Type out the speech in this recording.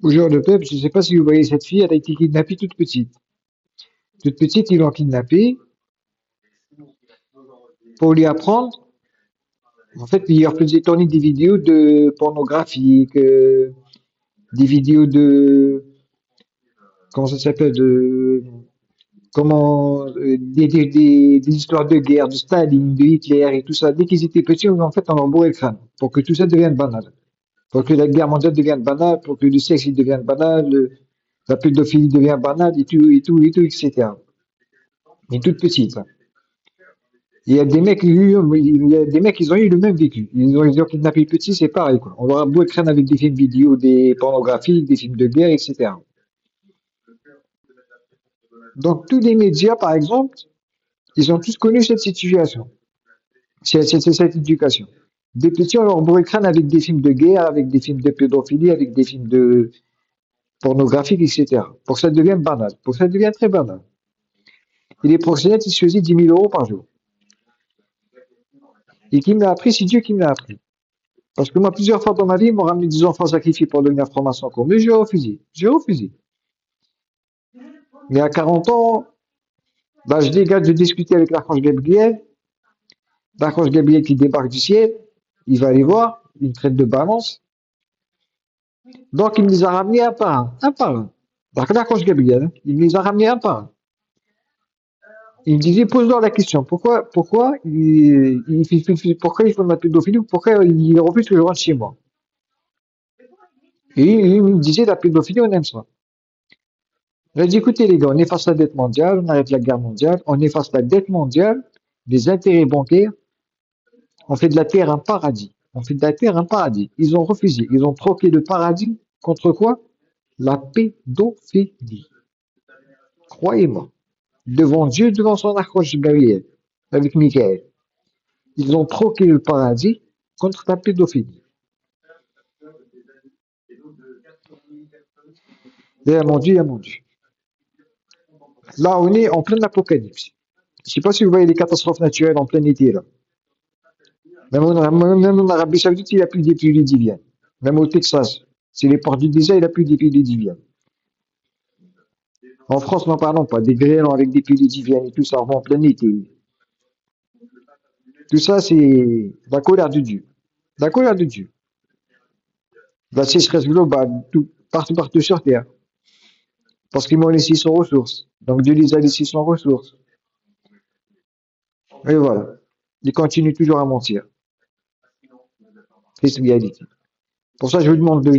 Bonjour le peuple, je ne sais pas si vous voyez cette fille, elle a été kidnappée toute petite. Toute petite, ils l'ont kidnappée pour lui apprendre. En fait, il leur faisait tourner des vidéos de pornographiques, des vidéos de, comment ça s'appelle, des histoires de guerre, de Staline, de Hitler et tout ça. Dès qu'ils étaient petits, en fait, on leur bourrait le crâne pour que tout ça devienne banal. Pour que la guerre mondiale devienne banale, pour que le sexe il devienne banal, la pédophilie devienne banale et tout, et tout, et tout, etc. Mais toute petite. Il y a des mecs, il y a des mecs, ils ont eu le même vécu. Ils ont kidnappé petit, c'est pareil, quoi. On leur a beau écraser avec des films vidéo, des pornographiques, des films de guerre, etc. Donc, tous les médias, par exemple, ils ont tous connu cette situation. C'est cette éducation. Des petits, on leur bourre le crâne avec des films de guerre, avec des films de pédophilie, avec des films de pornographiques, etc. Pour que ça devienne banal. Pour que ça devienne très banal. Et les proxénètes, ils se faisaient 10 000 euros par jour. Et qui me l'a appris? C'est Dieu qui me l'a appris. Parce que moi, plusieurs fois dans ma vie, ils m'ont ramené des enfants sacrifiés pour devenir franc-maçon comme eux. J'ai refusé. J'ai refusé. Mais à 40 ans, bah, je dégage de discuter avec l'archange Gabriel. L'archange Gabriel qui débarque du ciel. Il va aller voir. Il me traite de balance. Donc, il me les a ramenés un par un. Un par un. Donc, l'archange Gabriel, hein, il me les a ramenés un par un. Il me disait, pose-leur la question. Pourquoi il faut de ma pédophilie ou pourquoi il refuse que je rentre chez moi? Et il me disait, la pédophilie, on aime ça. J'ai dit, écoutez les gars, on efface la dette mondiale, on arrête la guerre mondiale, on efface la dette mondiale, les intérêts bancaires, on fait de la terre un paradis. On fait de la terre un paradis. Ils ont refusé. Ils ont troqué le paradis contre quoi? La pédophilie. Croyez-moi. Devant Dieu, devant son archange Gabriel, avec Michael. Ils ont troqué le paradis contre la pédophilie. Et mon Dieu, mon Dieu. Là, on est en plein apocalypse. Je ne sais pas si vous voyez les catastrophes naturelles en plein été, là. Même en Arabie Saoudite, il n'y a plus d'épidémie divienne. Même au Texas, c'est les ports du désert, il n'y a plus d'épidémie divienne. En France, n'en parlons pas. Des grêlons avec des épidémies diviennes et tout ça, on va en plein été. Tout ça, c'est la colère de Dieu. La colère de Dieu. La sécheresse globale, partout sur Terre. Parce qu'ils m'ont laissé sans ressources. Donc Dieu les a laissés sans ressources. Et voilà. Ils continuent toujours à mentir. C'est réalité. Pour ça, je vous demande de